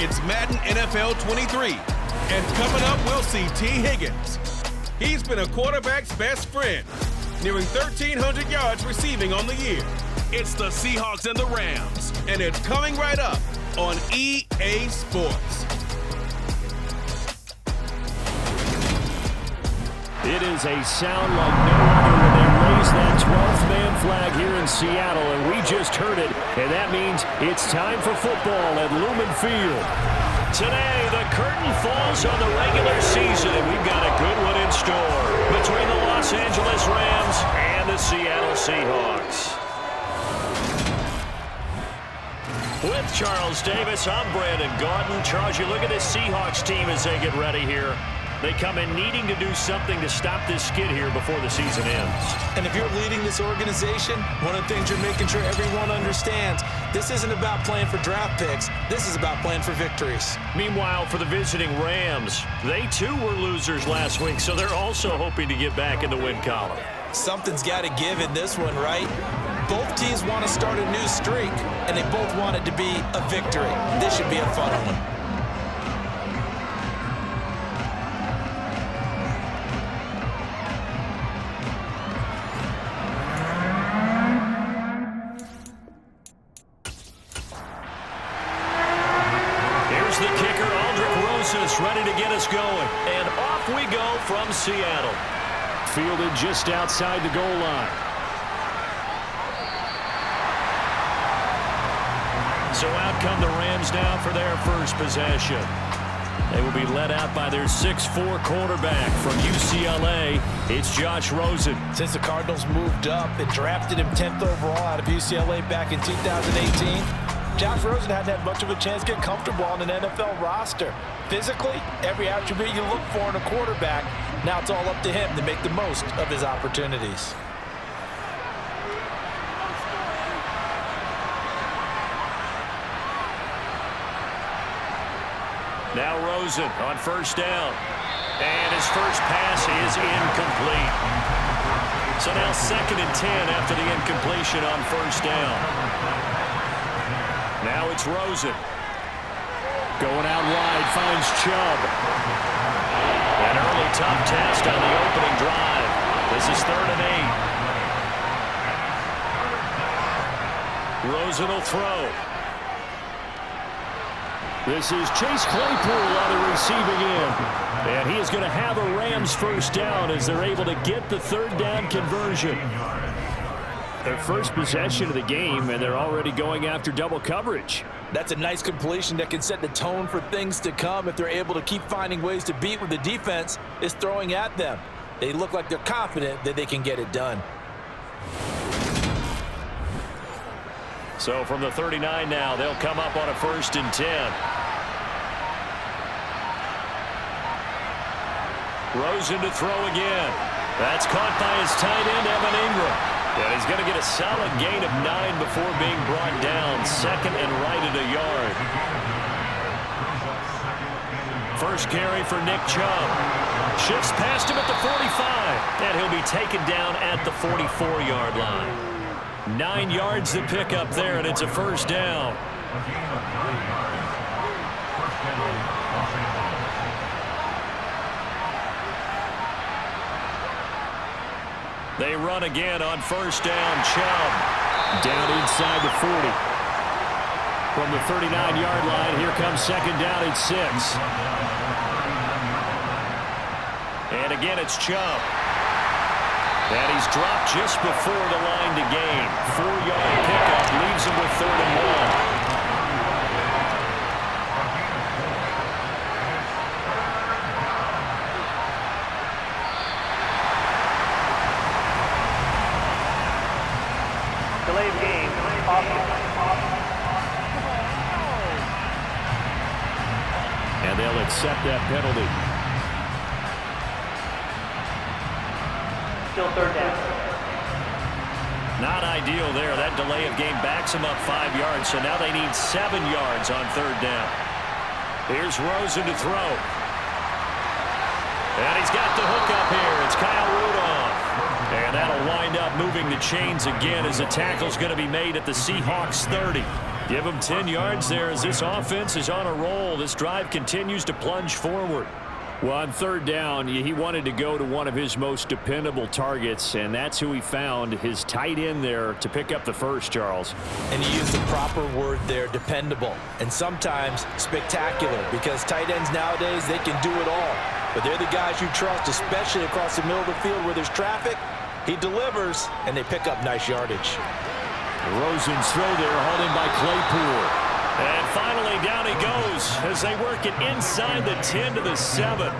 It's Madden NFL 23. And coming up, we'll see T. Higgins. He's been a quarterback's best friend, nearing 1,300 yards receiving on the year. It's the Seahawks and the Rams, and it's coming right up on EA Sports. It is a sound like no other when they raise that 12th man flag here in Seattle, and we just heard it, and that means it's time for football at Lumen Field. Today, the curtain falls on the regular season, and we've got a good one in store between the Los Angeles Rams and the Seattle Seahawks. With Charles Davis, I'm Brandon Gaudin. Charles, you look at this Seahawks team as they get ready here. They come in needing to do something to stop this skid here before the season ends. And if you're leading this organization, one of the things you're making sure everyone understands, this isn't about playing for draft picks. This is about playing for victories. Meanwhile, for the visiting Rams, they too were losers last week, so they're also hoping to get back in the win column. Something's got to give in this one, right? Both teams want to start a new streak, and they both want it to be a victory. This should be a fun one. Ready to get us going. And off we go from Seattle. Fielded just outside the goal line. So out come the Rams now for their first possession. They will be led out by their 6'4" quarterback from UCLA. It's Josh Rosen. Since the Cardinals moved up and drafted him 10th overall out of UCLA back in 2018, Josh Rosen hadn't had much of a chance to get comfortable on an NFL roster. Physically, every attribute you look for in a quarterback, now it's all up to him to make the most of his opportunities. Now Rosen on first down. And his first pass is incomplete. So now 2nd and 10 after the incompletion on first down. Now it's Rosen. Going out wide, finds Chubb. An early tough test on the opening drive. This is 3rd and 8. Rosen will throw. This is Chase Claypool on the receiving end. And he is going to have a Rams first down as they're able to get the 3rd down conversion. Their first possession of the game, and they're already going after double coverage. That's a nice completion that can set the tone for things to come if they're able to keep finding ways to beat what the defense is throwing at them. They look like they're confident that they can get it done. So from the 39 now, they'll come up on a 1st and 10. Rosen to throw again. That's caught by his tight end, Evan Ingram. And he's going to get a solid gain of 9 before being brought down. 2nd and right at a yard. First carry for Nick Chubb. Shifts past him at the 45. And he'll be taken down at the 44-yard line. 9 yards to pick up there, and it's a first down. They run again on first down. Chubb down inside the 40. From the 39-yard line, here comes 2nd down at 6. And again, it's Chubb. And he's dropped just before the line to gain. 4-yard pickup leaves him with 3rd and 1. Delayed game. And they'll accept that penalty. Still 3rd down. Not ideal there. That delay of game backs them up 5 yards, so now they need 7 yards on 3rd down. Here's Rosen to throw. And he's got the hook up here. It's Kyle Rudolph. And that'll wind up moving the chains again as the tackle's going to be made at the Seahawks 30. Give him 10 yards there as this offense is on a roll. This drive continues to plunge forward. Well, on third down, he wanted to go to one of his most dependable targets, and that's who he found, his tight end there, to pick up the first, Charles. And you use the proper word there, dependable, and sometimes spectacular, because tight ends nowadays, they can do it all. But they're the guys you trust, especially across the middle of the field where there's traffic. He delivers, and they pick up nice yardage. Rosen's throw there, hauled in by Claypool. And finally, down he goes as they work it inside the 10 to the 7.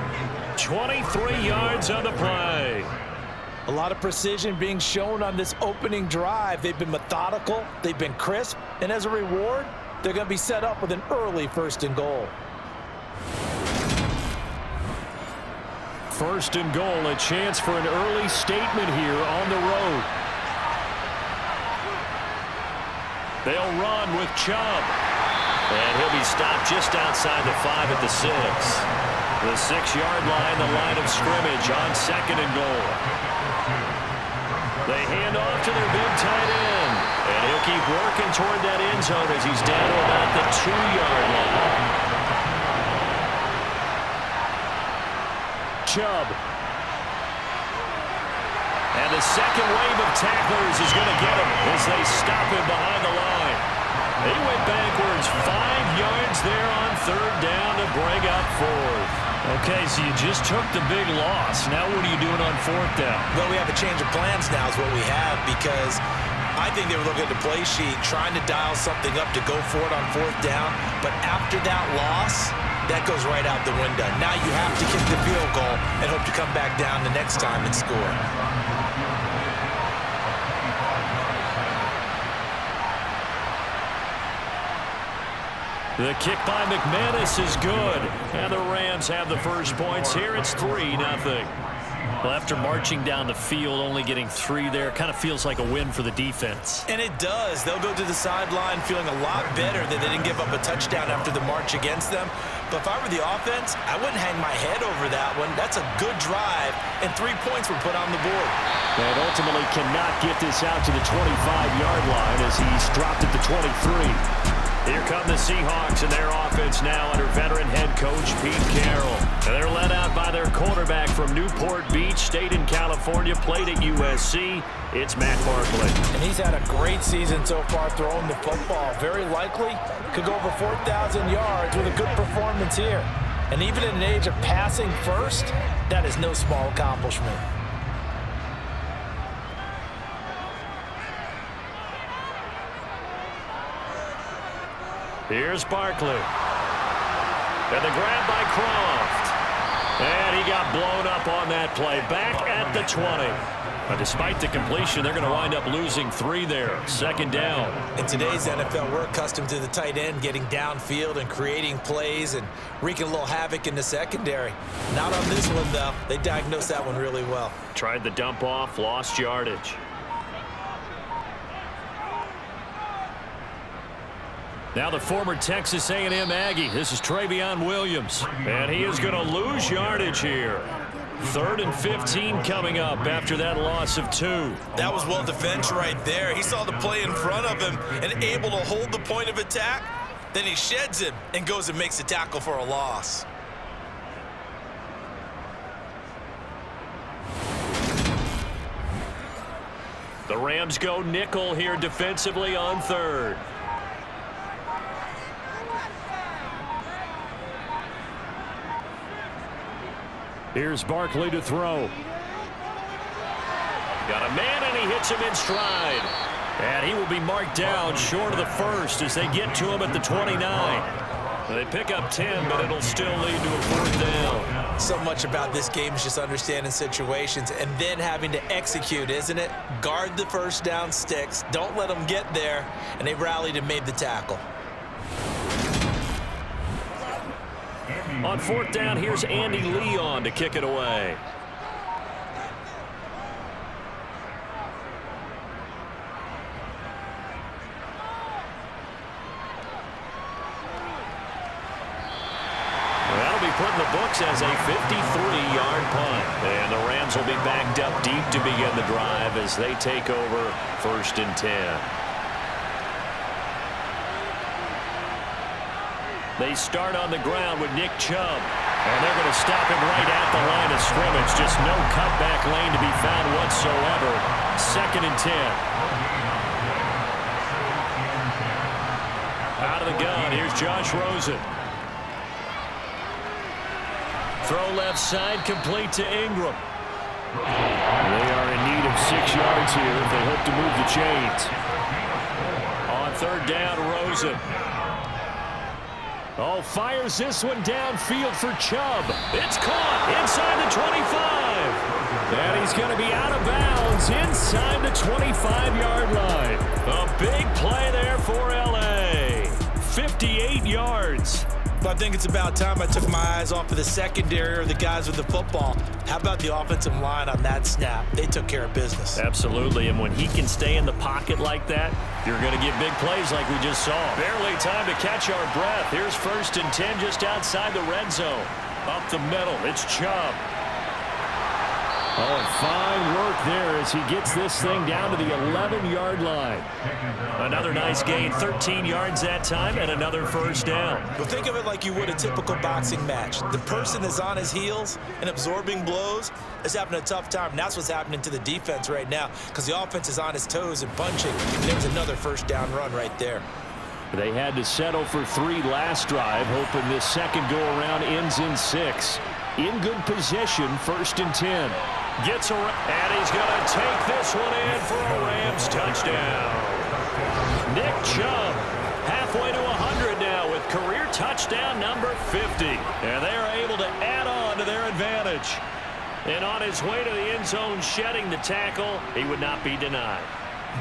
23 yards on the play. A lot of precision being shown on this opening drive. They've been methodical, they've been crisp, and as a reward, they're going to be set up with an early 1st and goal. 1st and goal, a chance for an early statement here on the road. They'll run with Chubb. And he'll be stopped just outside the 5 at the 6. The 6-yard line, the line of scrimmage on 2nd and goal. They hand off to their big tight end. And he'll keep working toward that end zone as he's down to about the 2-yard line. Chubb. And the second wave of tacklers is going to get him as they stop him behind the line. He went backwards 5 yards there on 3rd down to bring up 4th. Okay, so you just took the big loss. Now what are you doing on 4th down? Well, we have a change of plans now is what we have, because I think they were looking at the play sheet, trying to dial something up to go for it on 4th down. But after that loss, that goes right out the window. Now you have to kick the field goal and hope to come back down the next time and score. The kick by McManus is good. And the Rams have the first points here. It's 3-0. Well, after marching down the field, only getting 3 there, kind of feels like a win for the defense. And it does. They'll go to the sideline feeling a lot better that they didn't give up a touchdown after the march against them. But if I were the offense, I wouldn't hang my head over that one. That's a good drive, and 3 points were put on the board. And ultimately cannot get this out to the 25-yard line as he's dropped at the 23. Here come the Seahawks and their offense now under veteran head coach Pete Carroll. And they're led out by their quarterback from Newport Beach, stayed in California, played at USC. It's Matt Barkley. And he's had a great season so far throwing the football. Very likely could go over 4,000 yards with a good performance here. And even in an age of passing first, that is no small accomplishment. Here's Barkley. And the grab by Croft. And he got blown up on that play. Back at the 20. But despite the completion, they're going to wind up losing 3 there. 2nd down. In today's NFL, we're accustomed to the tight end getting downfield and creating plays and wreaking a little havoc in the secondary. Not on this one, though. They diagnosed that one really well. Tried the dump off, lost yardage. Now the former Texas A&M Aggie. This is Travion Williams. And he is going to lose yardage here. 3rd and 15 coming up after that loss of 2. That was well defended right there. He saw the play in front of him and able to hold the point of attack. Then he sheds him and goes and makes a tackle for a loss. The Rams go nickel here defensively on 3rd. Here's Barkley to throw. Got a man, and he hits him in stride. And he will be marked down short of the 1st as they get to him at the 29. They pick up 10, but it'll still lead to a 4th down. So much about this game is just understanding situations and then having to execute, isn't it? Guard the 1st down sticks. Don't let them get there. And they rallied and made the tackle. On 4th down, here's Andy Leon to kick it away. That'll be put in the books as a 53-yard punt. And the Rams will be backed up deep to begin the drive as they take over 1st and 10. They start on the ground with Nick Chubb. And they're going to stop him right at the line of scrimmage. Just no cutback lane to be found whatsoever. 2nd and 10. Out of the gun, here's Josh Rosen. Throw left side, complete to Ingram. They are in need of 6 yards here if they hope to move the chains. On 3rd down, Rosen. Oh, fires this one downfield for Chubb. It's caught inside the 25. And he's going to be out of bounds inside the 25-yard line. A big play there for L.A. 58 yards. But I think it's about time I took my eyes off of the secondary or the guys with the football. How about the offensive line on that snap? They took care of business. Absolutely, and when he can stay in the pocket like that, you're going to get big plays like we just saw. Barely time to catch our breath. Here's 1st and 10 just outside the red zone. Up the middle, it's Chubb. Oh, and fine work there as he gets this thing down to the 11-yard line. Another nice gain, 13 yards that time, and another 1st down. Well, think of it like you would a typical boxing match. The person is on his heels and absorbing blows is having a tough time. And that's what's happening to the defense right now because the offense is on his toes and punching. And there's another 1st down run right there. They had to settle for 3 last drive, hoping this second go-around ends in 6. In good position, 1st and 10. Gets around, and he's going to take this one in for a Rams touchdown. Nick Chubb, halfway to 100 now with career touchdown number 50. And they are able to add on to their advantage. And on his way to the end zone, shedding the tackle, he would not be denied.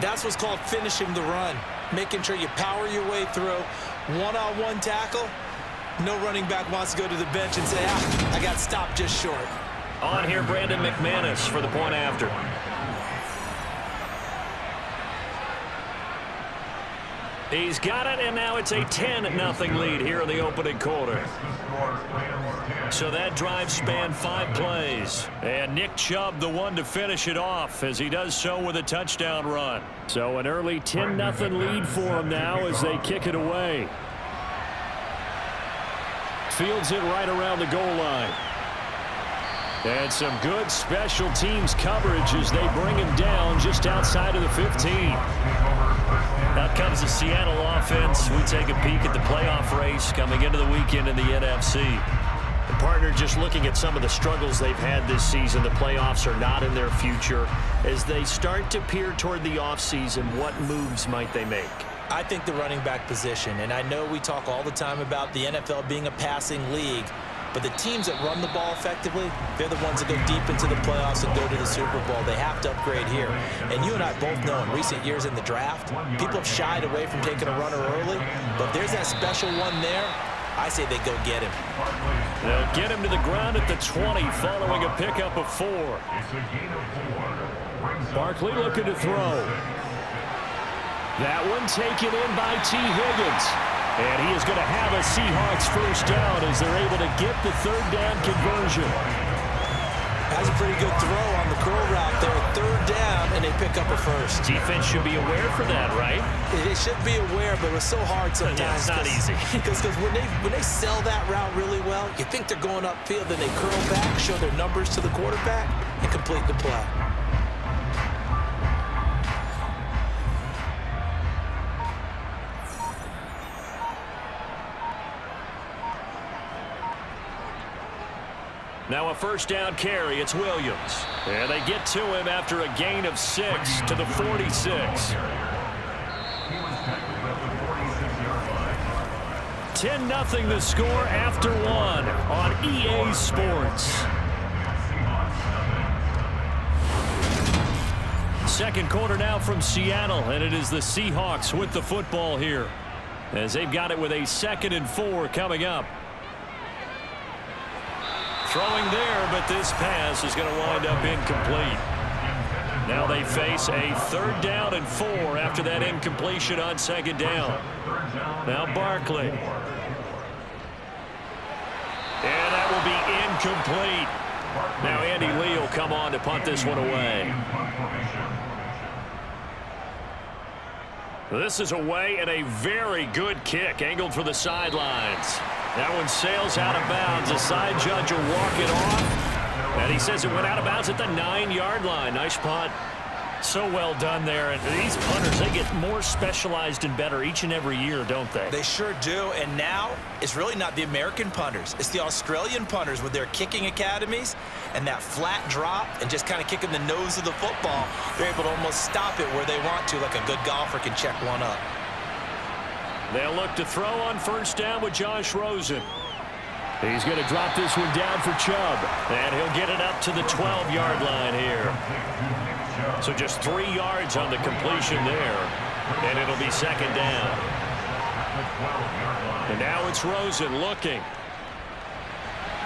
That's what's called finishing the run. Making sure you power your way through. One-on-one tackle. No running back wants to go to the bench and say, I got stopped just short. On here, Brandon McManus for the point after. He's got it, and now it's a 10-0 lead here in the opening quarter. So that drive spanned 5 plays. And Nick Chubb, the one to finish it off, as he does so with a touchdown run. So an early 10-0 lead for him now as they kick it away. Fields it right around the goal line. And some good special teams coverage as they bring him down just outside of the 15. Out comes the Seattle offense. We take a peek at the playoff race coming into the weekend in the NFC. The partner, just looking at some of the struggles they've had this season, the playoffs are not in their future. As they start to peer toward the offseason, what moves might they make? I think the running back position, and I know we talk all the time about the NFL being a passing league, but the teams that run the ball effectively, they're the ones that go deep into the playoffs and go to the Super Bowl. They have to upgrade here. And you and I both know in recent years in the draft, people have shied away from taking a runner early, but there's that special one there. I say they go get him. They'll get him to the ground at the 20 following a pickup of 4. Barkley looking to throw. That one taken in by T. Higgins. And he is going to have a Seahawks 1st down as they're able to get the 3rd down conversion. That's a pretty good throw on the curl route there. 3rd down, and they pick up a 1st. Defense should be aware for that, right? They should be aware, but it's so hard sometimes. Yeah, it's not easy. Because when they sell that route really well, you think they're going upfield, then they curl back, show their numbers to the quarterback, and complete the play. Now a 1st down carry. It's Williams. And they get to him after a gain of 6 to the 46. 10-0 the score after 1 on EA Sports. Second quarter now from Seattle, and it is the Seahawks with the football here as they've got it with a 2nd and 4 coming up. Throwing there, but this pass is going to wind up incomplete. Now they face a 3rd down and 4 after that incompletion on 2nd down. Now Barkley. And that will be incomplete. Now Andy Lee will come on to punt this one away. This is away and a very good kick, angled for the sidelines. That one sails out of bounds. The side judge will walk it off. And he says it went out of bounds at the 9-yard line. Nice punt. So well done there. And these punters, they get more specialized and better each and every year, don't they? They sure do. And now it's really not the American punters. It's the Australian punters with their kicking academies and that flat drop and just kind of kicking the nose of the football. They're able to almost stop it where they want to, like a good golfer can check one up. They'll look to throw on first down with Josh Rosen. He's going to drop this one down for Chubb. And he'll get it up to the 12-yard line here. So just 3 yards on the completion there. And it'll be second down. And now it's Rosen looking.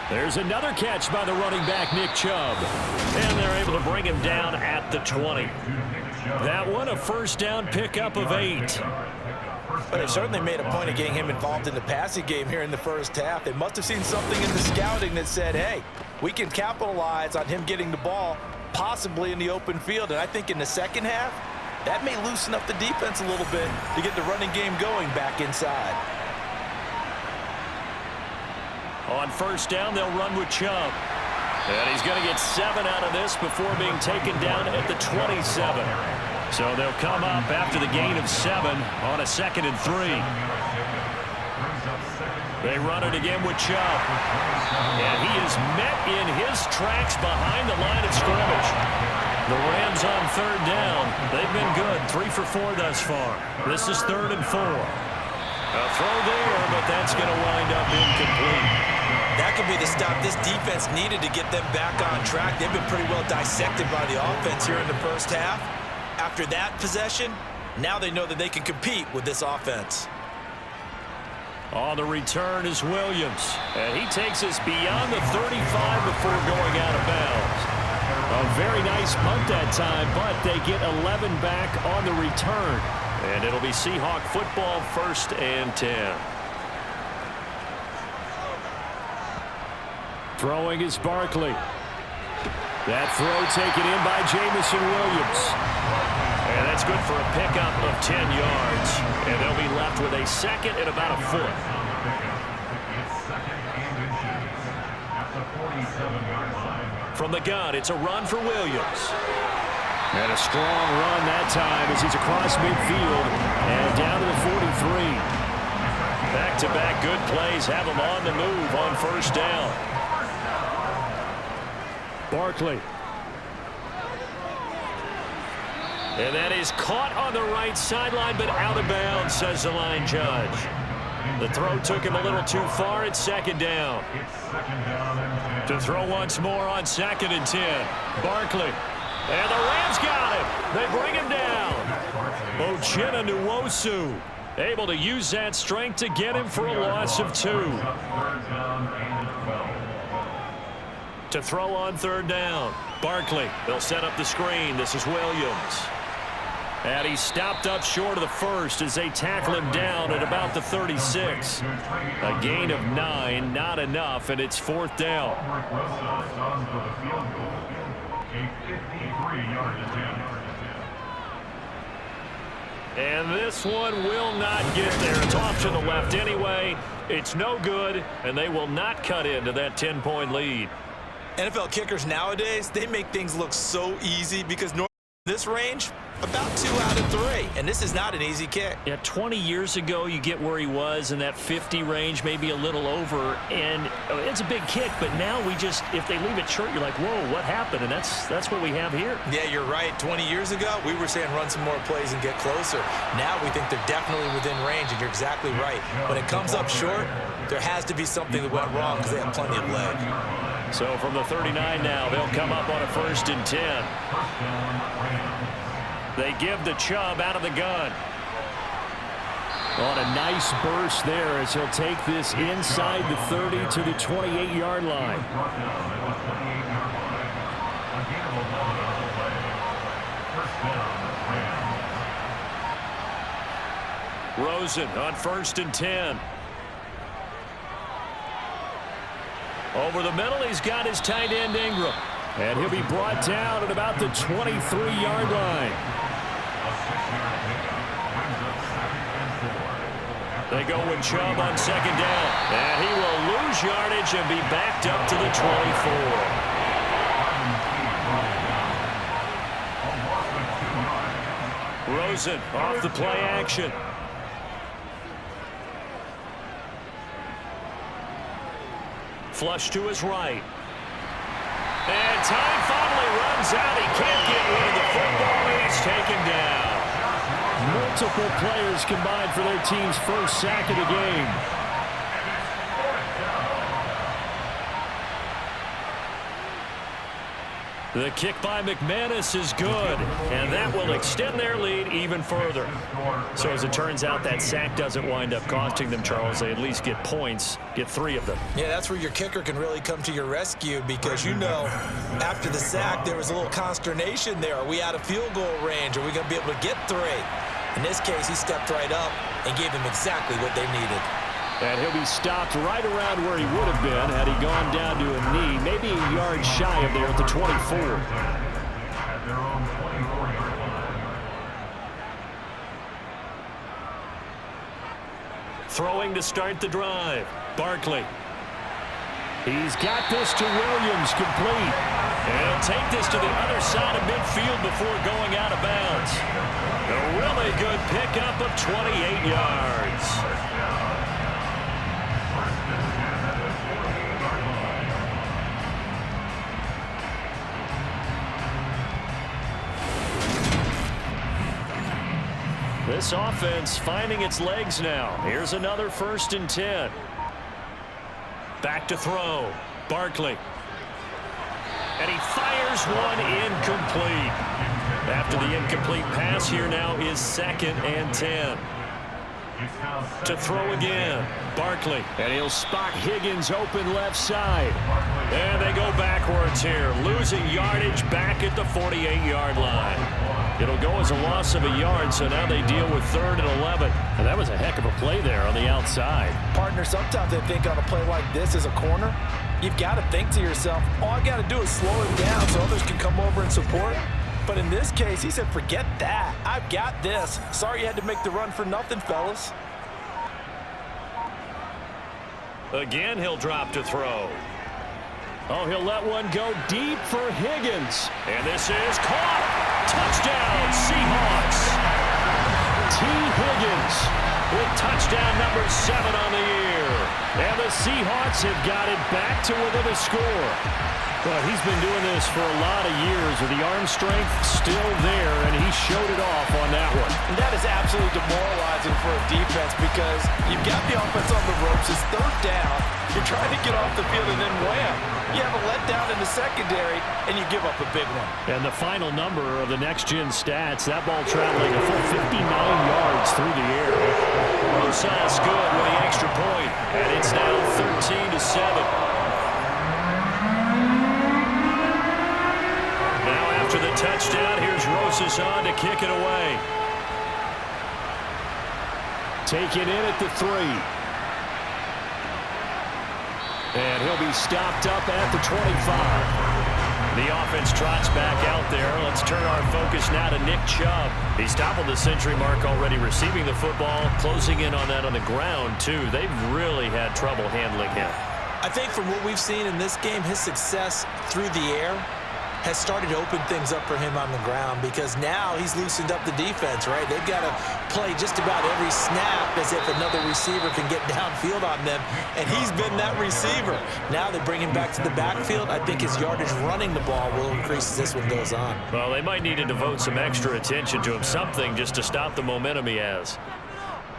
There's another catch by the running back, Nick Chubb. And they're able to bring him down at the 20. That one, a first down pickup of 8. But they certainly made a point of getting him involved in the passing game here in the first half. They must have seen something in the scouting that said, hey, we can capitalize on him getting the ball, possibly in the open field. And I think in the second half, that may loosen up the defense a little bit to get the running game going back inside. On first down, they'll run with Chubb. And he's going to get 7 out of this before being taken down at the 27. So they'll come up after the gain of 7 on a 2nd and 3. They run it again with Chubb. And he is met in his tracks behind the line of scrimmage. The Rams on third down. They've been good, 3 for 4 thus far. This is 3rd and 4. A throw there, but that's going to wind up incomplete. That could be the stop this defense needed to get them back on track. They've been pretty well dissected by the offense here in the first half. After that possession, now they know that they can compete with this offense. On the return is Williams, and he takes us beyond the 35 before going out of bounds. A very nice punt that time, but they get 11 back on the return. And it'll be Seahawk football, 1st and 10. Throwing is Barkley. That throw taken in by Jamison Williams. And that's good for a pickup of 10 yards. And they'll be left with a 2nd and about a foot. From the gun, it's a run for Williams. And a strong run that time as he's across midfield and down to the 43. Back-to-back good plays have him on the move on first down. Barkley. And that is caught on the right sideline, but out of bounds, says the line judge. The throw took him a little too far. It's 2nd down. To throw once more on 2nd and 10. Barkley. And the Rams got him. They bring him down. Uchenna Nwosu able to use that strength to get him for a loss of 2. To throw on 3rd down. Barkley. They'll set up the screen. This is Williams. And he's stopped up short of the 1st as they tackle him down at about the 36. A gain of 9, not enough, and it's 4th down. And this one will not get there. It's off to the left anyway. It's no good, and they will not cut into that 10-point lead. NFL kickers nowadays, they make things look so easy because normally in this range, about 2 out of 3, and this is not an easy kick. Yeah, 20 years ago, you get where he was in that 50 range, maybe a little over, and it's a big kick, but now we just, if they leave it short, you're like, whoa, what happened? And that's what we have here. Yeah, you're right. 20 years ago, we were saying run some more plays and get closer. Now we think they're definitely within range, and you're exactly right. When it comes up short, there has to be something that went wrong because they have plenty of leg. So from the 39 now, they'll come up on a 1st and 10. They give the Chubb out of the gun. On a nice burst there as he'll take this inside the 30 to the 28-yard line. Rosen on 1st and 10. Over the middle, he's got his tight end Ingram. And he'll be brought down at about the 23-yard line. They go with Chubb on second down. And he will lose yardage and be backed up to the 24. Rosen off the play action. Flush to his right. And time finally runs out. He can't get rid of the football. He's taken down. Multiple players combined for their team's first sack of the game. The kick by McManus is good, and that will extend their lead even further. So as it turns out, that sack doesn't wind up costing them, Charles. They at least get points, get 3 of them. Yeah, that's where your kicker can really come to your rescue because, you know, after the sack, there was a little consternation there. Are we out of field goal range? Are we going to be able to get 3? In this case, he stepped right up and gave them exactly what they needed. And he'll be stopped right around where he would have been had he gone down to a knee, maybe a yard shy of there at the 24. Throwing to start the drive. Barkley. He's got this to Williams, complete. And he'll take this to the other side of midfield before going out of bounds. A really good pickup of 28 yards. This offense finding its legs now. Here's another 1st and 10. Back to throw. Barkley. And he fires one incomplete. After the incomplete pass, here now is 2nd and 10. To throw again. Barkley. And he'll spot Higgins open left side. And they go backwards here. Losing yardage back at the 48-yard line. It'll go as a loss of a yard, so now they deal with 3rd and 11. And that was a heck of a play there on the outside. Partner, sometimes I think on a play like this as a corner, you've got to think to yourself, all I got to do is slow him down so others can come over and support. But in this case, he said, forget that. I've got this. Sorry you had to make the run for nothing, fellas. Again, he'll drop to throw. Oh, he'll let one go deep for Higgins. And this is caught. Touchdown, Seahawks. T. Higgins with touchdown number 7 on the year. And the Seahawks have got it back to within a score. But he's been doing this for a lot of years with the arm strength still there, and he showed it off on that one. And that is absolutely demoralizing for a defense because you've got the offense on the ropes. It's 3rd down. You're trying to get off the field, and then wham. You have a letdown in the secondary, and you give up a big one. And the final number of the next-gen stats, that ball traveling a full 59 yards through the air. Rosas good with the extra point, and it's now 13-7. Now after the touchdown, here's Rosas on to kick it away. Taken in at the 3. And he'll be stopped up at the 25. The offense trots back out there. Let's turn our focus now to Nick Chubb. He's toppled the century mark already receiving the football, closing in on that on the ground, too. They've really had trouble handling him. I think from what we've seen in this game, his success through the air has started to open things up for him on the ground because now he's loosened up the defense, right? They've got to play just about every snap as if another receiver can get downfield on them, and he's been that receiver. Now they bring him back to the backfield. I think his yardage running the ball will increase as this one goes on. Well, they might need to devote some extra attention to him, something just to stop the momentum he has.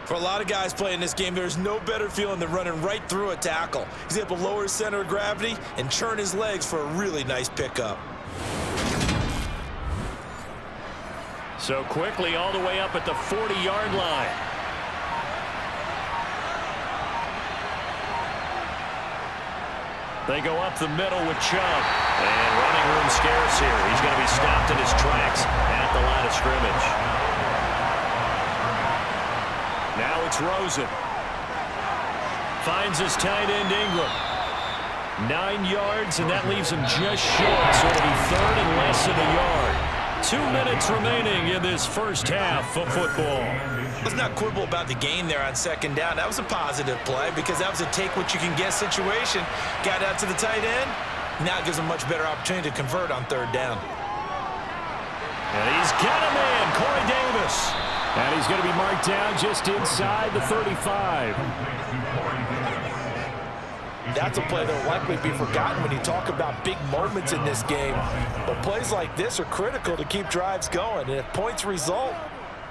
For a lot of guys playing this game, there's no better feeling than running right through a tackle. He's able to lower his center of gravity and churn his legs for a really nice pickup. So quickly all the way up at the 40-yard line. They go up the middle with Chubb. And running room scarce here. He's going to be stopped in his tracks at the line of scrimmage. Now it's Rosen. Finds his tight end Ingram. 9 yards, and that leaves him just short. So it'll be 3rd and less than a yard. 2 minutes remaining in this first half of football. Let's not quibble about the gain there on second down. That was a positive play because that was a take-what-you-can-get situation. Got out to the tight end. Now it gives him a much better opportunity to convert on third down. And he's got a man, Corey Davis. And he's going to be marked down just inside the 35. That's a play that will likely be forgotten when you talk about big moments in this game. But plays like this are critical to keep drives going. And if points result,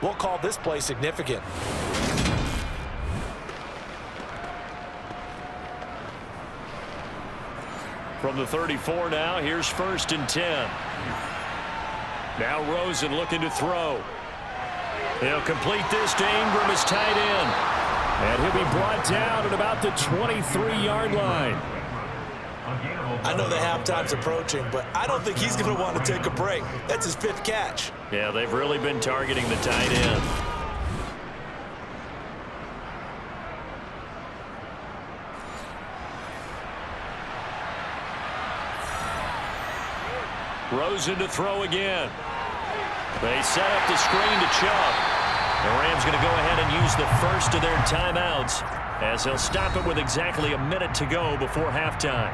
we'll call this play significant. From the 34 now, here's 1st and 10. Now Rosen looking to throw. He'll complete this to Ingram, his tight end. And he'll be brought down at about the 23-yard line. I know the halftime's approaching, but I don't think he's going to want to take a break. That's his 5th catch. Yeah, they've really been targeting the tight end. Rosen to throw again. They set up the screen to Chubb. The Rams going to go ahead and use the first of their timeouts as they'll stop it with exactly a minute to go before halftime.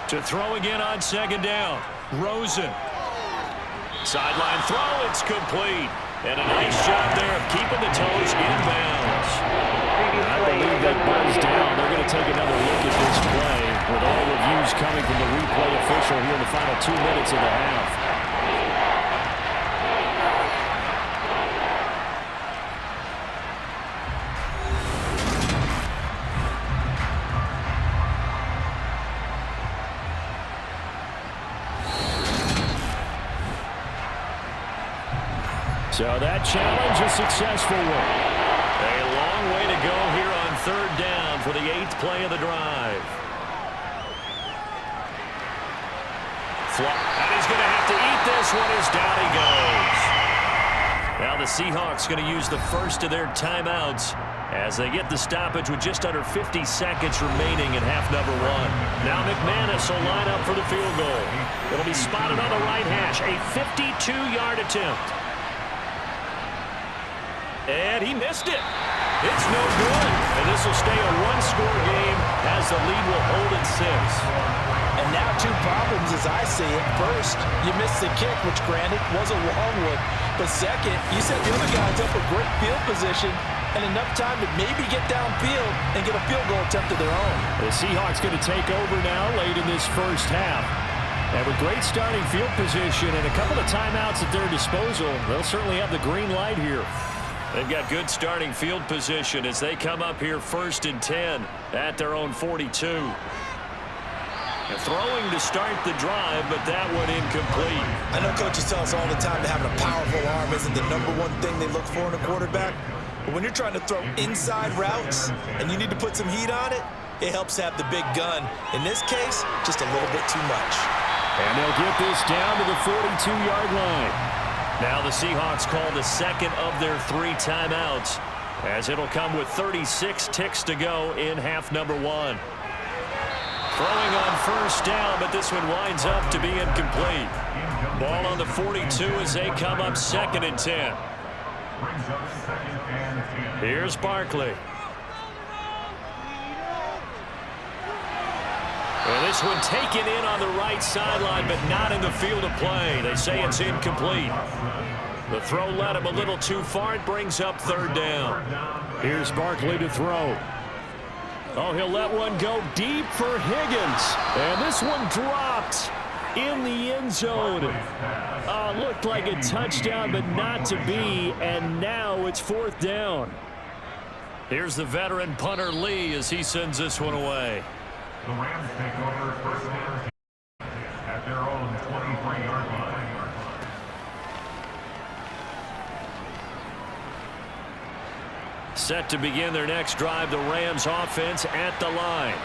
To throw again on second down. Rosen. Sideline throw, it's complete. And a nice job there of keeping the toes in bounds. I believe they buzzed down. They're going to take another look at this play with all reviews coming from the replay official here in the final 2 minutes of the half. So that challenge is successful one. A long way to go here on third down for the 8th play of the drive. And he's going to have to eat this one as down he goes. Now the Seahawks going to use the first of their timeouts as they get the stoppage with just under 50 seconds remaining in half number 1. Now McManus will line up for the field goal. It'll be spotted on the right hash. A 52-yard attempt. And he missed it. It's no good. And this will stay a one-score game as the lead will hold at 6. And now 2 problems as I see it. First, you missed the kick, which granted was a long one. But second, you set the other guys up with great field position and enough time to maybe get downfield and get a field goal attempt of their own. The Seahawks going to take over now late in this first half. And with great starting field position and a couple of timeouts at their disposal, they'll certainly have the green light here. They've got good starting field position as they come up here 1st and 10 at their own 42. And throwing to start the drive, but that one incomplete. I know coaches tell us all the time that having a powerful arm isn't the #1 thing they look for in a quarterback. But when you're trying to throw inside routes and you need to put some heat on it, it helps have the big gun. In this case, just a little bit too much. And they'll get this down to the 42-yard line. Now the Seahawks call the second of their 3 timeouts as it'll come with 36 ticks to go in half number 1. Throwing on first down, but this one winds up to be incomplete. Ball on the 42 as they come up 2nd and 10. Here's Barkley. And this one taken in on the right sideline, but not in the field of play. They say it's incomplete. The throw led him a little too far. It brings up 3rd down. Here's Barkley to throw. Oh, he'll let one go deep for Higgins. And this one dropped in the end zone. Looked like a touchdown, but not to be. And now it's 4th down. Here's the veteran punter Lee as he sends this one away. The Rams take over 1st and 10 at their own 23-yard line. Set to begin their next drive, the Rams offense at the line.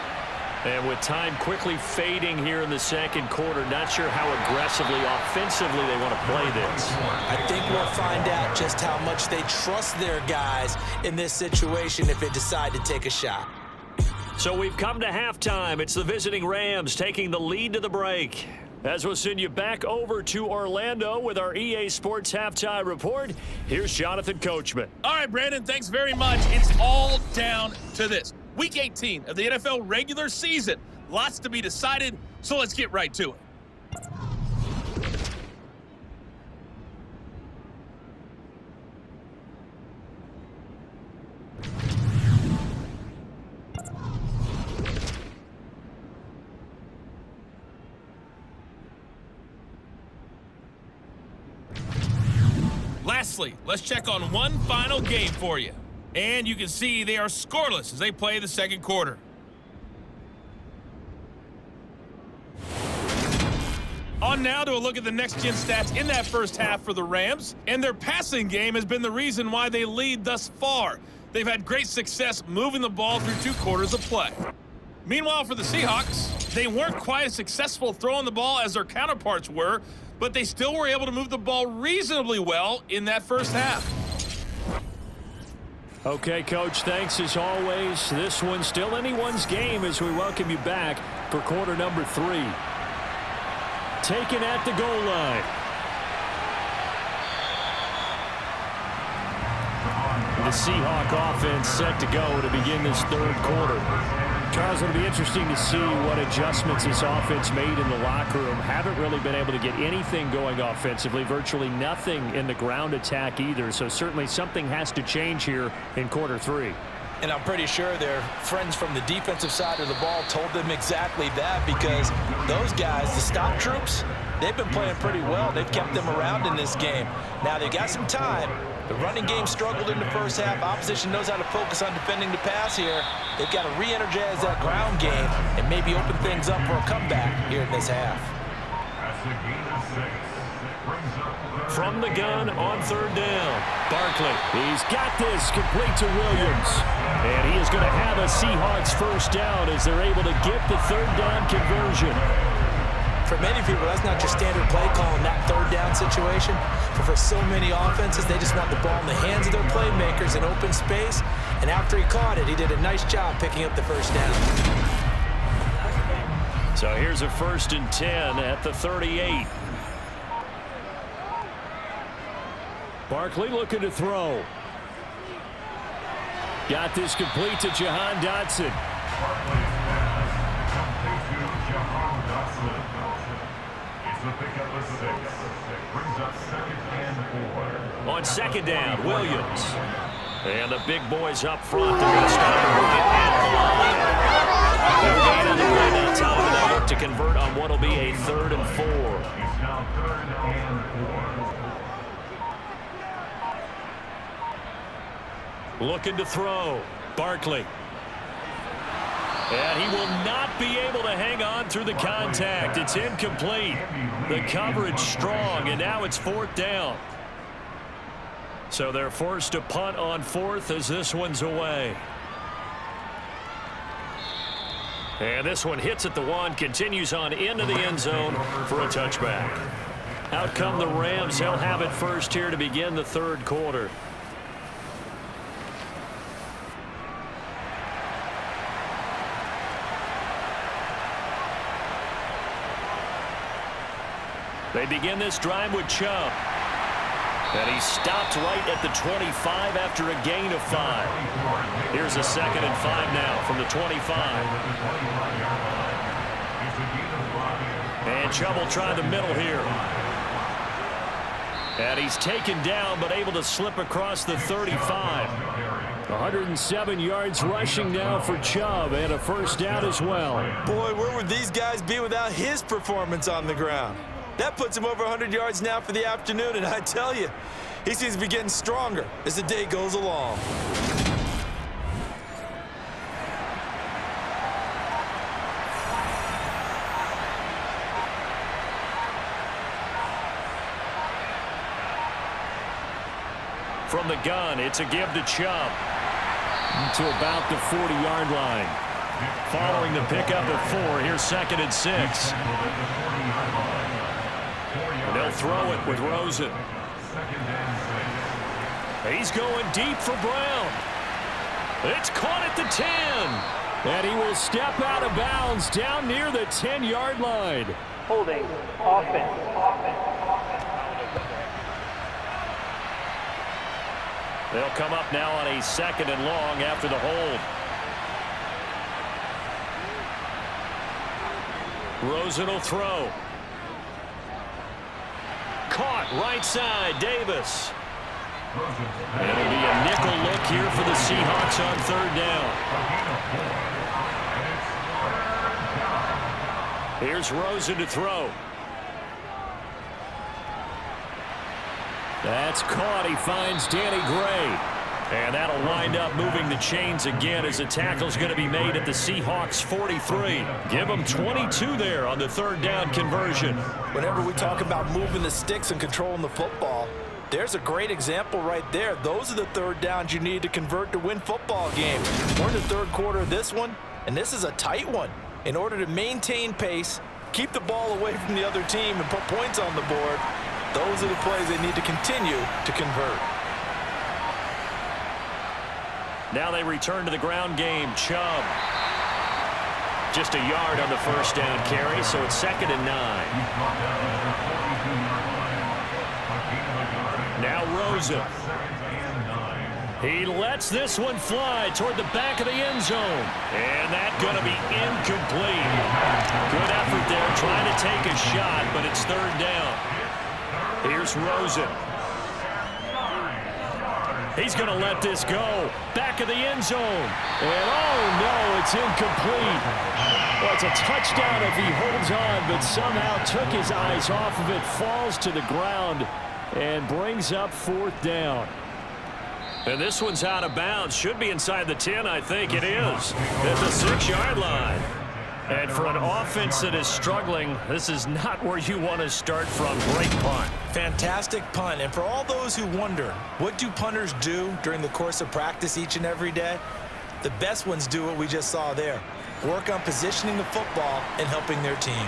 And with time quickly fading here in the second quarter, not sure how aggressively, offensively they want to play this. I think we'll find out just how much they trust their guys in this situation if they decide to take a shot. So we've come to halftime. It's the visiting Rams taking the lead to the break. As we'll send you back over to Orlando with our EA Sports Halftime Report, here's Jonathan Coachman. All right, Brandon, thanks very much. It's all down to this. Week 18 of the NFL regular season. Lots to be decided, so let's get right to it. Lastly, let's check on one final game for you. And you can see they are scoreless as they play the second quarter. On now to a look at the next-gen stats in that first half for the Rams. And their passing game has been the reason why they lead thus far. They've had great success moving the ball through 2 quarters of play. Meanwhile, for the Seahawks, they weren't quite as successful throwing the ball as their counterparts were, but they still were able to move the ball reasonably well in that first half. Okay, Coach, thanks as always. This one's still anyone's game as we welcome you back for quarter number 3. Taken at the goal line. The Seahawk offense set to go to begin this third quarter. Charles, it'll be interesting to see what adjustments this offense made in the locker room. Haven't really been able to get anything going offensively, virtually nothing in the ground attack either. So certainly something has to change here in quarter 3. And I'm pretty sure their friends from the defensive side of the ball told them exactly that, because those guys, the stop troops, they've been playing pretty well. They've kept them around in this game. Now they've got some time. The running game struggled in the first half. Opposition knows how to focus on defending the pass here. They've got to re-energize that ground game and maybe open things up for a comeback here in this half. From the gun on third down, Barkley. He's got this complete to Williams. And he is going to have a Seahawks first down as they're able to get the third down conversion. For many people, that's not your standard play call in that third down situation. But for so many offenses, they just want the ball in the hands of their playmakers in open space. And after he caught it, he did a nice job picking up the first down. So here's a 1st and 10 at the 38. Barkley looking to throw. Got this complete to Jahan Dotson. On second down, Williams. And the big boys up front. They're going to start moving at the line. They're gain on the play now. Time and they look to convert on what will be a 3rd and 4. Looking to throw. Barkley. And he will not be able to hang on through the contact. It's incomplete. The coverage strong, and now it's 4th down. So they're forced to punt on 4th as this one's away. And this one hits at the 1, continues on into the end zone for a touchback. Out come the Rams. They'll have it first here to begin the third quarter. They begin this drive with Chubb. And he stopped right at the 25 after a gain of 5. Here's a 2nd and 5 now from the 25. And Chubb will try the middle here. And he's taken down but able to slip across the 35. 107 yards rushing now for Chubb and a first down as well. Boy, where would these guys be without his performance on the ground? That puts him over 100 yards now for the afternoon, and I tell you, he seems to be getting stronger as the day goes along. From the gun, it's a give to Chubb to about the 40-yard line. Following the pickup of 4, here's 2nd and 6. And they'll throw it with Rosen. He's going deep for Brown. It's caught at the 10. And he will step out of bounds down near the 10-yard line. Holding offense. They'll come up now on a 2nd and long after the hold. Rosen will throw. Caught right side, Davis. It'll be a nickel look here for the Seahawks on 3rd down. Here's Rosen to throw. That's caught. He finds Danny Gray. And that'll wind up moving the chains again as a tackle's going to be made at the Seahawks 43. Give them 22 there on the 3rd down conversion. Whenever we talk about moving the sticks and controlling the football, there's a great example right there. Those are the 3rd downs you need to convert to win football games. We're in the 3rd quarter of this one, and this is a tight one. In order to maintain pace, keep the ball away from the other team, and put points on the board, those are the plays they need to continue to convert. Now they return to the ground game. Chubb. Just a yard on the 1st down carry, so it's 2nd and 9. Now Rosen. He lets this one fly toward the back of the end zone. And that's going to be incomplete. Good effort there trying to take a shot, but it's 3rd down. Here's Rosen. He's going to let this go. Back of the end zone. And oh no, it's incomplete. Well, it's a touchdown if he holds on, but somehow took his eyes off of it, falls to the ground, and brings up 4th down. And this one's out of bounds. Should be inside the 10, I think it is. At the 6-yard line. And for an offense that is struggling, this is not where you want to start from. Great punt. Fantastic punt. And for all those who wonder, what do punters do during the course of practice each and every day? The best ones do what we just saw there. Work on positioning the football and helping their team.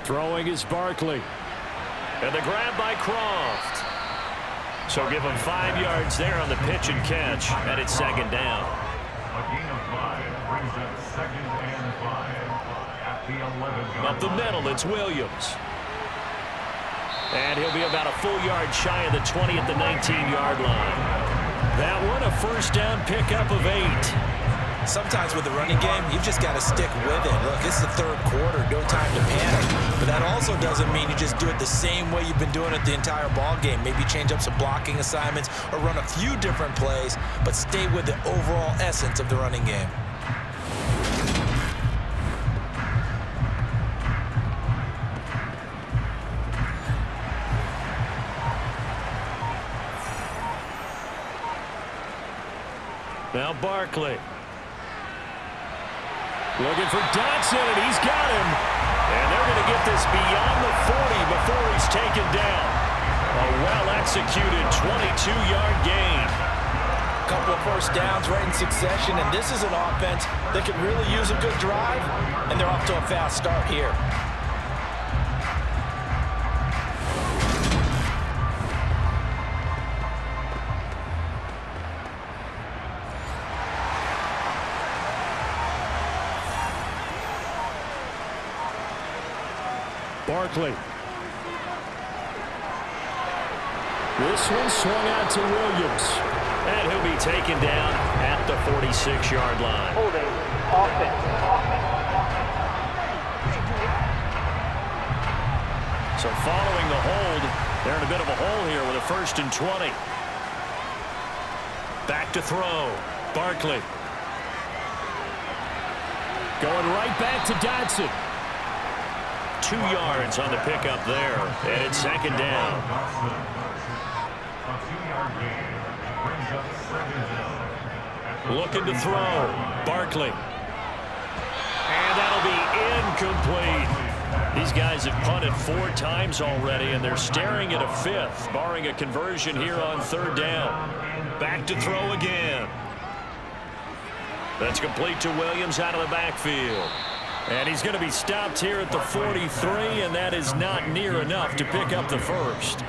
Throwing is Barkley. And the grab by Croft. So give him 5 yards there on the pitch and catch, and it's 2nd down. A gain of 5 brings up 2nd and 5 at the 11-yard Up the middle, it's Williams. And he'll be about a full yard shy of the 20 at the 19-yard line. That one, a 1st down pickup of 8. Sometimes with the running game, you've just got to stick with it. Look, it's the 3rd quarter, no time to panic. But that also doesn't mean you just do it the same way you've been doing it the entire ball game. Maybe change up some blocking assignments or run a few different plays, but stay with the overall essence of the running game. Now Barkley. Looking for Dotson, and he's got him. And they're going to get this beyond the 40 before he's taken down. A well-executed 22-yard gain. A couple of 1st downs right in succession, and this is an offense that could really use a good drive, and they're off to a fast start here. Barkley. This one swung out to Williams. And he'll be taken down at the 46-yard line. Holding offense. So following the hold, they're in a bit of a hole here with a 1st and 20. Back to throw. Barkley. Going right back to Dotson. 2 yards on the pickup there, and it's 2nd down. A 2-yard gain brings up 2nd down. Looking to throw. Barkley. And that'll be incomplete. These guys have punted 4 times already, and they're staring at a 5th, barring a conversion here on 3rd down. Back to throw again. That's complete to Williams out of the backfield. And he's going to be stopped here at the 43, and that is not near enough to pick up the first.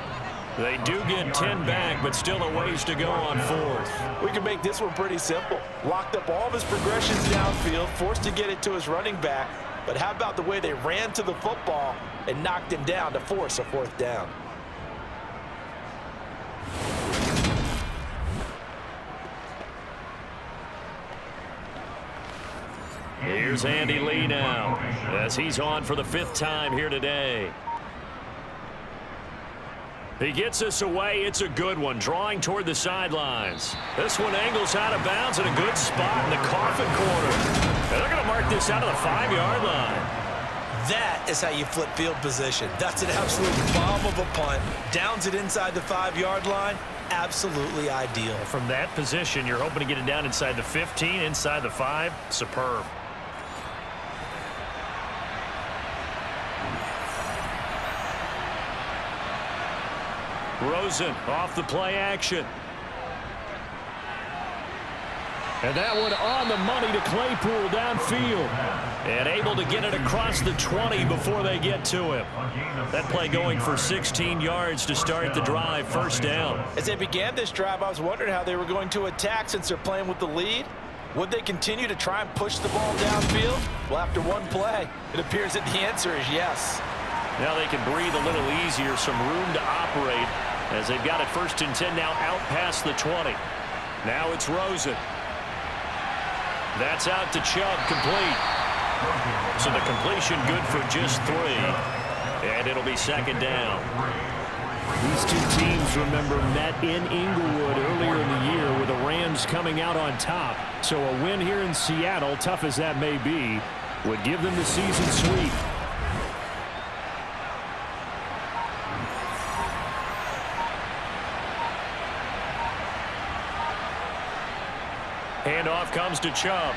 They do get 10 back, but still a ways to go on fourth. We can make this one pretty simple. Locked up all of his progressions downfield, forced to get it to his running back. But how about the way they ran to the football and knocked him down to force a fourth down? Here's Andy Lee now, as he's on for the 5th time here today. He gets us away. It's a good one, drawing toward the sidelines. This one angles out of bounds in a good spot in the coffin corner. And they're going to mark this out of the 5-yard line. That is how you flip field position. That's an absolute bomb of a punt. Downs it inside the 5-yard line. Absolutely ideal. From that position, you're hoping to get it down inside the 15, inside the 5. Superb. Rosen off the play action. And that one on the money to Claypool downfield. And able to get it across the 20 before they get to him. That play going for 16 yards to start the drive, first down. As they began this drive, I was wondering how they were going to attack since they're playing with the lead. Would they continue to try and push the ball downfield? Well, after one play, it appears that the answer is yes. Now they can breathe a little easier, some room to operate as they've got it 1st and 10 now out past the 20. Now it's Rosen. That's out to Chubb, complete. So the completion good for just 3. And it'll be 2nd down. These two teams, remember, met in Inglewood earlier in the year with the Rams coming out on top. So a win here in Seattle, tough as that may be, would give them the season sweep. Handoff comes to Chubb.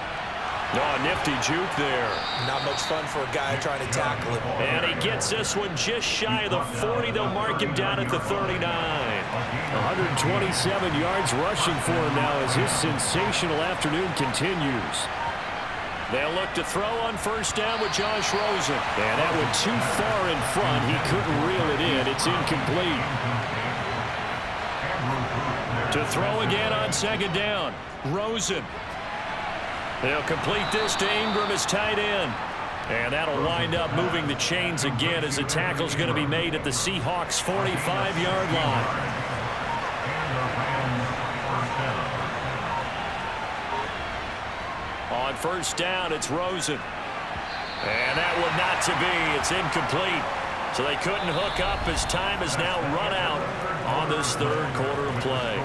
Oh, nifty juke there. Not much fun for a guy trying to tackle him. And he gets this one just shy of the 40. They'll mark him down at the 39. 127 yards rushing for him now as his sensational afternoon continues. They'll look to throw on 1st down with Josh Rosen. And that one too far in front. He couldn't reel it in. It's incomplete. To throw again on 2nd down. Rosen. They'll complete this to Ingram as tight end. And that'll wind up moving the chains again as the tackle's going to be made at the Seahawks 45-yard line. On 1st down, it's Rosen. And that one not to be. It's incomplete. So they couldn't hook up as time is now run out on this 3rd quarter of play.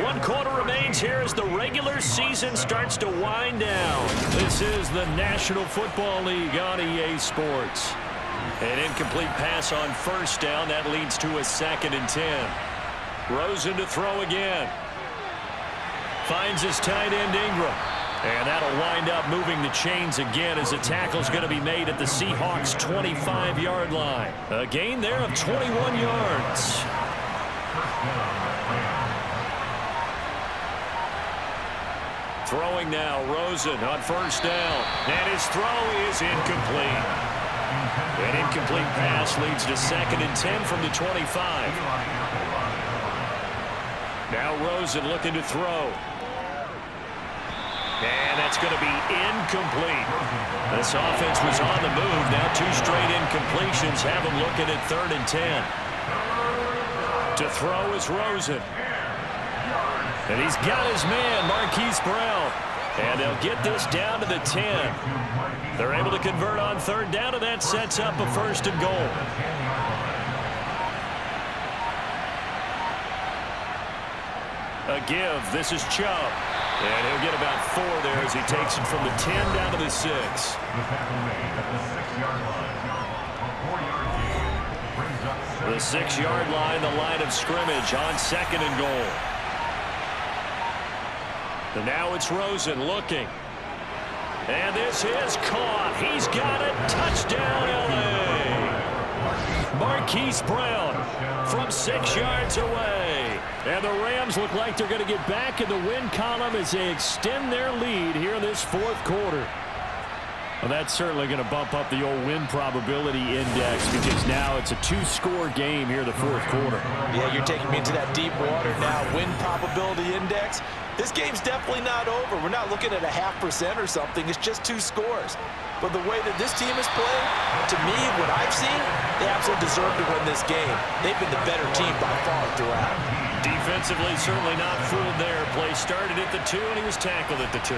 1 quarter remains here as the regular season starts to wind down. This is the National Football League on EA Sports. An incomplete pass on 1st down. That leads to a 2nd and 10. Rosen to throw again. Finds his tight end Ingram. And that'll wind up moving the chains again as the tackle's going to be made at the Seahawks 25-yard line. A gain there of 21 yards. Throwing now, Rosen on 1st down. And his throw is incomplete. An incomplete pass leads to 2nd and 10 from the 25. Now Rosen looking to throw. And that's going to be incomplete. This offense was on the move. Now 2 straight incompletions have them looking at 3rd and 10. To throw is Rosen. And he's got his man, Marquise Brown. And they'll get this down to the 10. They're able to convert on 3rd down, and that sets up a 1st and goal. A give. This is Chubb. And he'll get about 4 there as he takes it from the 10 down to the 6. The 6-yard line, the line of scrimmage on 2nd and goal. And now it's Rosen looking. And this is caught. He's got it. Touchdown, L.A. Marquise Brown from 6 yards away. And the Rams look like they're going to get back in the win column as they extend their lead here in this fourth quarter. Well, that's certainly going to bump up the old win probability index because now it's a two-score game here in the fourth quarter. Yeah, you're taking me into that deep water now. Win probability index. This game's definitely not over. We're not looking at a 0.5% or something. It's just 2 scores. But the way that this team is playing, to me, what I've seen, they absolutely deserve to win this game. They've been the better team by far throughout. Defensively, certainly not fooled there. Play started at the 2, and he was tackled at the 2.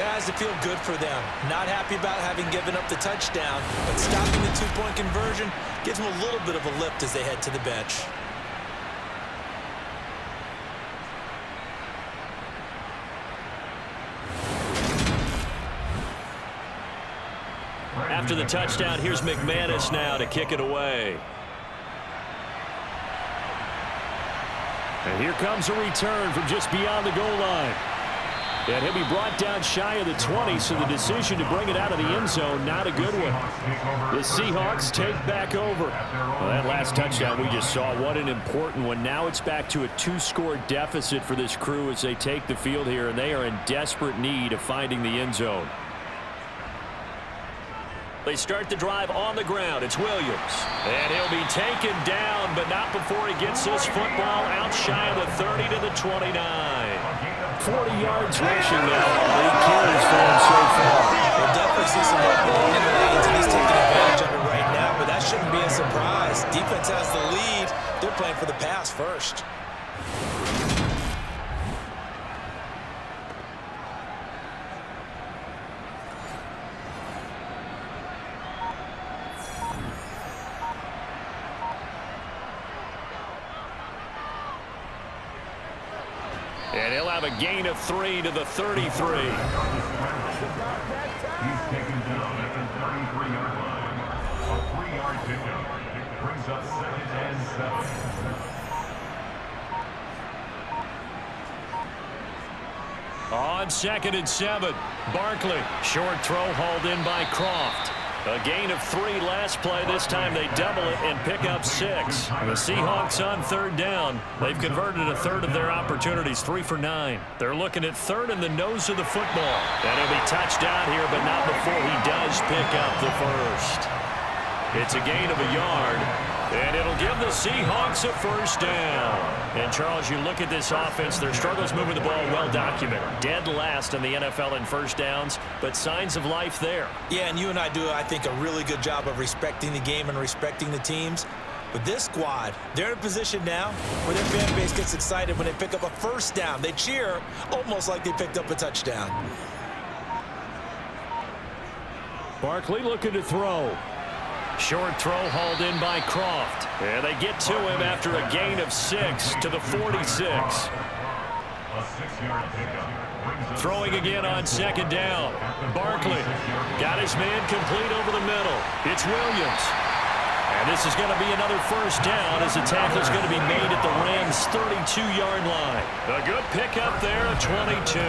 That has to feel good for them. Not happy about having given up the touchdown, but stopping the 2-point conversion gives them a little bit of a lift as they head to the bench. After the touchdown, here's McManus now to kick it away. And here comes a return from just beyond the goal line. And he'll be brought down shy of the 20, so the decision to bring it out of the end zone, not a good one. The Seahawks take back over. Well, that last touchdown we just saw, what an important one. Now it's back to a 2-score deficit for this crew as they take the field here, and they are in desperate need of finding the end zone. They start the drive on the ground. It's Williams. And he'll be taken down, but not before he gets this football out shy of the 30 to the 29. 40 yards rushing now. 8 carries for him so far. We'll definitely see some help in the lanes, and he's taking advantage of it right now, but that shouldn't be a surprise. Defense has the lead. They're playing for the pass first. And he'll have a gain of 3 to the 33. He's taken down at the 33-yard line. A 3-yard pickup brings up 2nd and 7. On 2nd and 7, Barkley. Short throw hauled in by Croft. A gain of 3 last play. This time they double it and pick up 6. The Seahawks on 3rd down. They've converted a third of their opportunities, 3 for 9. They're looking at 3rd in the nose of the football. And he'll be touched down here, but not before he does pick up the first. It's a gain of a yard, and it'll give the Seahawks a 1st down. And, Charles, you look at this offense, their struggles moving the ball well documented. Dead last in the NFL in 1st downs, but signs of life there. Yeah, and you and I do, I think, a really good job of respecting the game and respecting the teams. But this squad, they're in a position now where their fan base gets excited when they pick up a 1st down. They cheer almost like they picked up a touchdown. Barkley looking to throw. Short throw hauled in by Croft. And they get to him after a gain of 6 to the 46. Throwing again on 2nd down. Barkley got his man complete over the middle. It's Williams. And this is going to be another 1st down as the tackle is going to be made at the Rams' 32-yard line. A good pickup there at 22.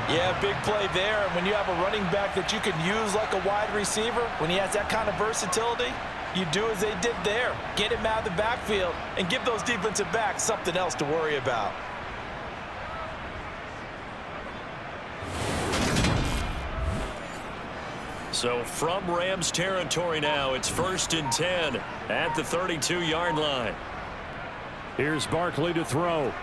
Yeah, big play there. And when you have a running back that you can use like a wide receiver, when he has that kind of versatility, you do as they did there. Get him out of the backfield and give those defensive backs something else to worry about. So from Rams territory now, it's 1st and 10 at the 32-yard line. Here's Barkley to throw.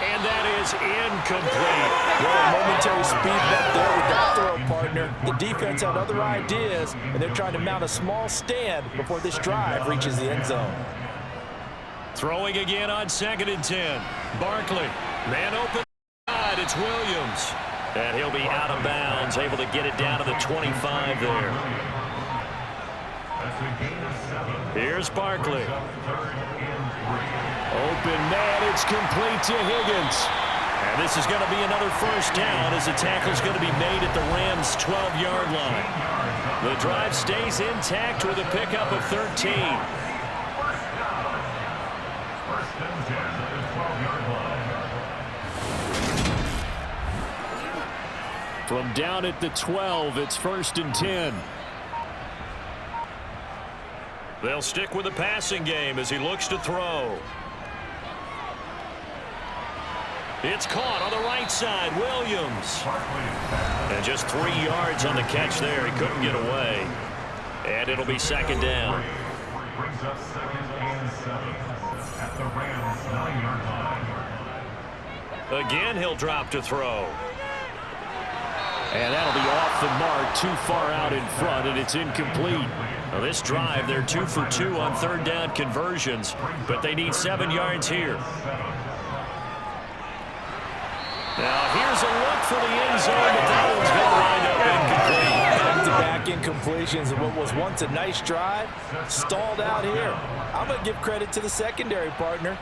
And that is incomplete. Well, a momentary speed bump there with that throw, partner. The defense had other ideas, and they're trying to mount a small stand before this drive reaches the end zone. Throwing again on 2nd and 10. Barkley, man open side. It's Williams. And he'll be out of bounds, able to get it down to the 25 there. Here's Barkley. Open man, it's complete to Higgins. And this is going to be another 1st down as the tackle's going to be made at the Rams' 12-yard line. The drive stays intact with a pickup of 13. From down at the 12, it's 1st and 10. They'll stick with the passing game as he looks to throw. It's caught on the right side. Williams. And just 3 yards on the catch there. He couldn't get away. And it'll be second down. Brings up 2nd and 7 at the Rams 9-yard line. Again, he'll drop to throw. And that'll be off the mark, too far out in front, and it's incomplete. Now this drive, they're 2 for 2 on third down conversions, but they need 7 yards here. Now here's a look for the end zone, but that one's going to wind up incomplete. Back-to-back incompletions of what was once a nice drive, stalled out here. I'm going to give credit to the secondary partner.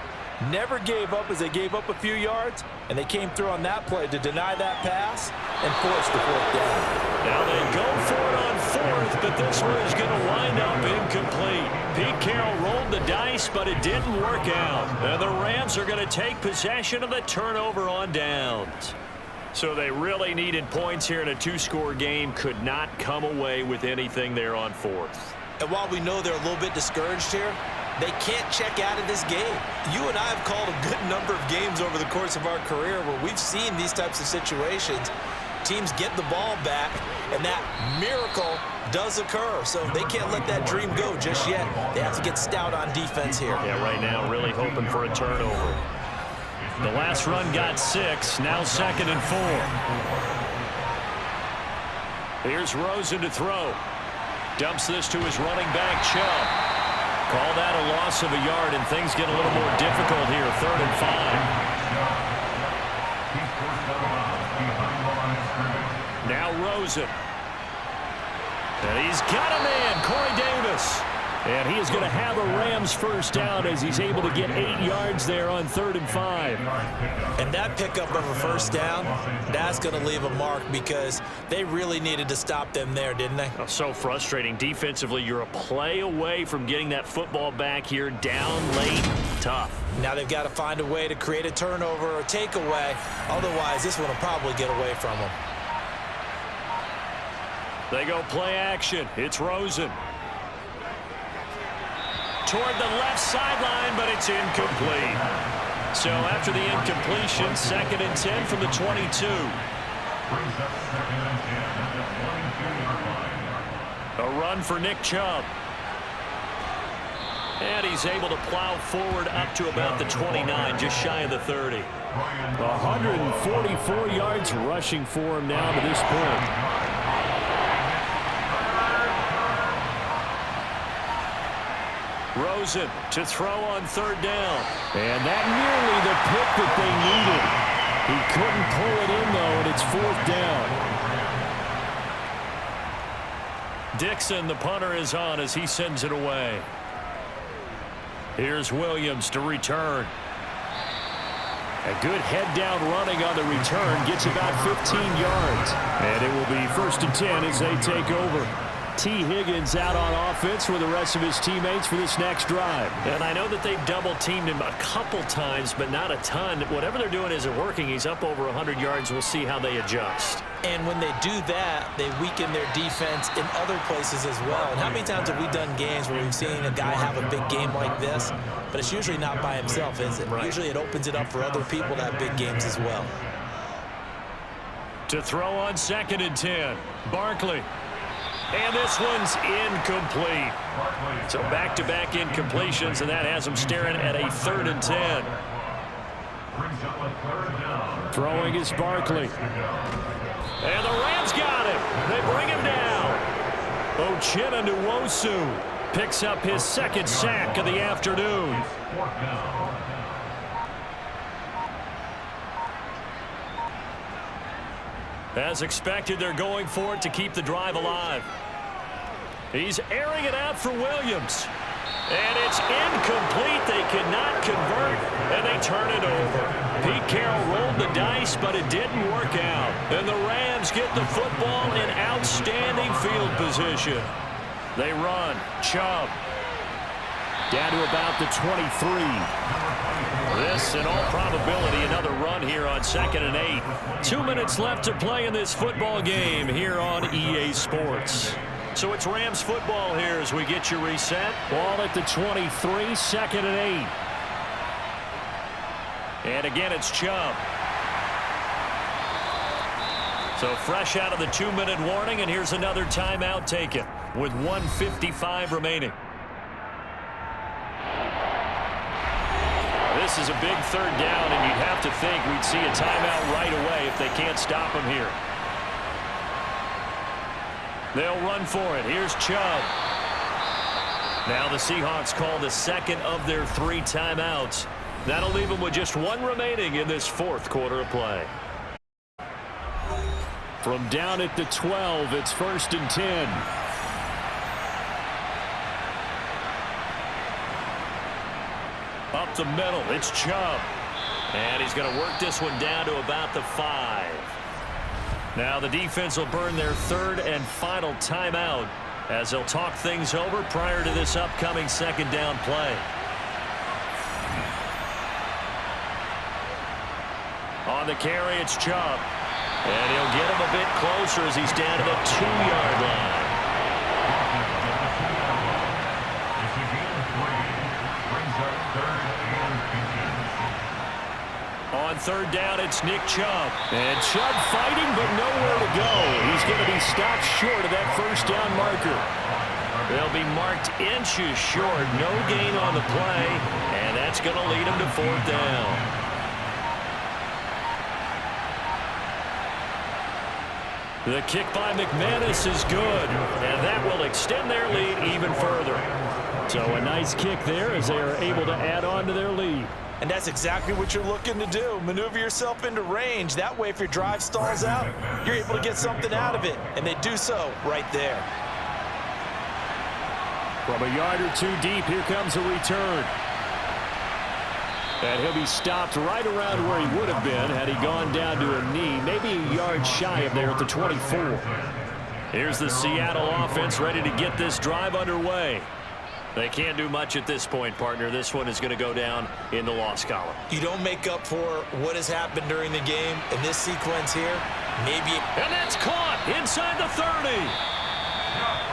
Never gave up as they gave up a few yards, and they came through on that play to deny that pass and force the 4th down. Now they go for it on 4th, but this one is going to wind up incomplete. Pete Carroll rolled the dice, but it didn't work out. And the Rams are going to take possession of the turnover on downs. So they really needed points here in a 2-score game. Could not come away with anything there on 4th. And while we know they're a little bit discouraged here, they can't check out of this game. You and I have called a good number of games over the course of our career where we've seen these types of situations. Teams get the ball back, and that miracle does occur. So they can't let that dream go just yet. They have to get stout on defense here. Yeah, right now really hoping for a turnover. The last run got 6, now 2nd and 4. Here's Rosen to throw. Dumps this to his running back, Chubb. Call that a loss of a yard, and things get a little more difficult here. 3rd and 5. Now Rosen. And he's got a man, Corey Davis. And he is going to have a Rams first down as he's able to get 8 yards there on 3rd and 5. And that pickup of a first down, that's going to leave a mark because they really needed to stop them there, didn't they? Oh, so frustrating. Defensively, you're a play away from getting that football back here, down late, tough. Now they've got to find a way to create a turnover or takeaway. Otherwise, this one will probably get away from them. They go play action. It's Rosen. Toward the left sideline, but it's incomplete. So after the incompletion, 2nd and 10 from the 22. A run for Nick Chubb. And he's able to plow forward up to about the 29, just shy of the 30. 144 yards rushing for him now to this point. Rosen to throw on 3rd down. And that nearly the pick that they needed. He couldn't pull it in, though, and it's 4th down. Dixon, the punter, is on as he sends it away. Here's Williams to return. A good head-down running on the return. Gets about 15 yards. And it will be 1st and 10 as they take over. T. Higgins out on offense with the rest of his teammates for this next drive. And I know that they've double-teamed him a couple times, but not a ton. Whatever they're doing isn't working. He's up over 100 yards. We'll see how they adjust. And when they do that, they weaken their defense in other places as well. And how many times have we done games where we've seen a guy have a big game like this, but it's usually not by himself, is it? Right. Usually it opens it up for other people to have big games as well. To throw on 2nd and 10, Barkley. And this one's incomplete. So back-to-back incompletions, and that has them staring at a 3rd and 10. Throwing is Barkley. And the Rams got him. They bring him down. Uchenna Nwosu picks up his 2nd sack of the afternoon. As expected, they're going for it to keep the drive alive. He's airing it out for Williams. And it's incomplete. They cannot convert, and they turn it over. Pete Carroll rolled the dice, but it didn't work out. And the Rams get the football in outstanding field position. They run. Chubb. Down to about the 23. This, in all probability, another run here on 2nd and 8. 2 minutes left to play in this football game here on EA Sports. So it's Rams football here as we get you reset. Ball at the 23, 2nd and 8. And again, it's Chubb. So fresh out of the 2-minute warning, and here's another timeout taken with 1:55 remaining. This is a big 3rd down, and you'd have to think we'd see a timeout right away if they can't stop him here. They'll run for it. Here's Chubb. Now the Seahawks call the 2nd of their 3 timeouts. That'll leave them with just 1 remaining in this 4th quarter of play. From down at the 12, it's 1st and 10. Up the middle, it's Chubb. And he's going to work this one down to about the 5. Now the defense will burn their 3rd and final timeout as they'll talk things over prior to this upcoming 2nd down play. On the carry, it's Chubb. And he'll get him a bit closer as he's down to the 2-yard line. On 3rd down, it's Nick Chubb. And Chubb fighting, but nowhere to go. He's going to be stopped short of that 1st down marker. They'll be marked inches short. No gain on the play, and that's going to lead him to 4th down. The kick by McManus is good, and that will extend their lead even further. So a nice kick there as they are able to add on to their lead. And that's exactly what you're looking to do. Maneuver yourself into range. That way, if your drive stalls out, you're able to get something out of it. And they do so right there. From a yard or 2 deep, here comes a return. And he'll be stopped right around where he would have been had he gone down to a knee, maybe a yard shy of there at the 24. Here's the Seattle offense ready to get this drive underway. They can't do much at this point, partner. This one is going to go down in the loss column. You don't make up for what has happened during the game in this sequence here. Maybe. And that's caught inside the 30.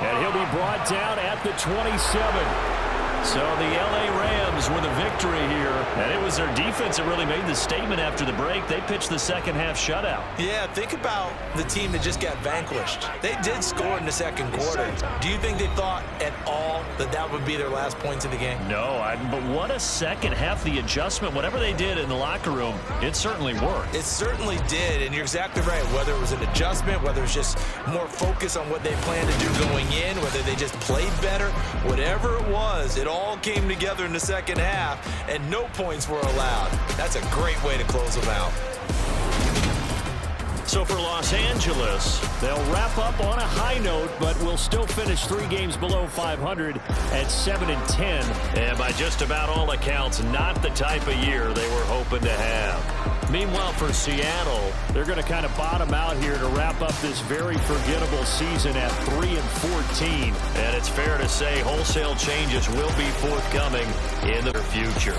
And he'll be brought down at the 27. So the L.A. Rams with a victory here. And it was their defense that really made the statement after the break. They pitched the 2nd half shutout. Yeah, think about the team that just got vanquished. They did score in the 2nd quarter. Do you think they thought at all that that would be their last points of the game? No, but what a 2nd half. The adjustment, whatever they did in the locker room, it certainly worked. It certainly did, and you're exactly right. Whether it was an adjustment, whether it's just more focus on what they planned to do going in, whether they just played better, whatever it was, it all came together in the 2nd half, and no points were allowed. That's a great way to close them out. So for Los Angeles, they'll wrap up on a high note, but will still finish 3 games below 500 at 7-10. And by just about all accounts, not the type of year they were hoping to have. Meanwhile, for Seattle, they're going to kind of bottom out here to wrap up this very forgettable season at 3-14. And it's fair to say wholesale changes will be forthcoming in the future.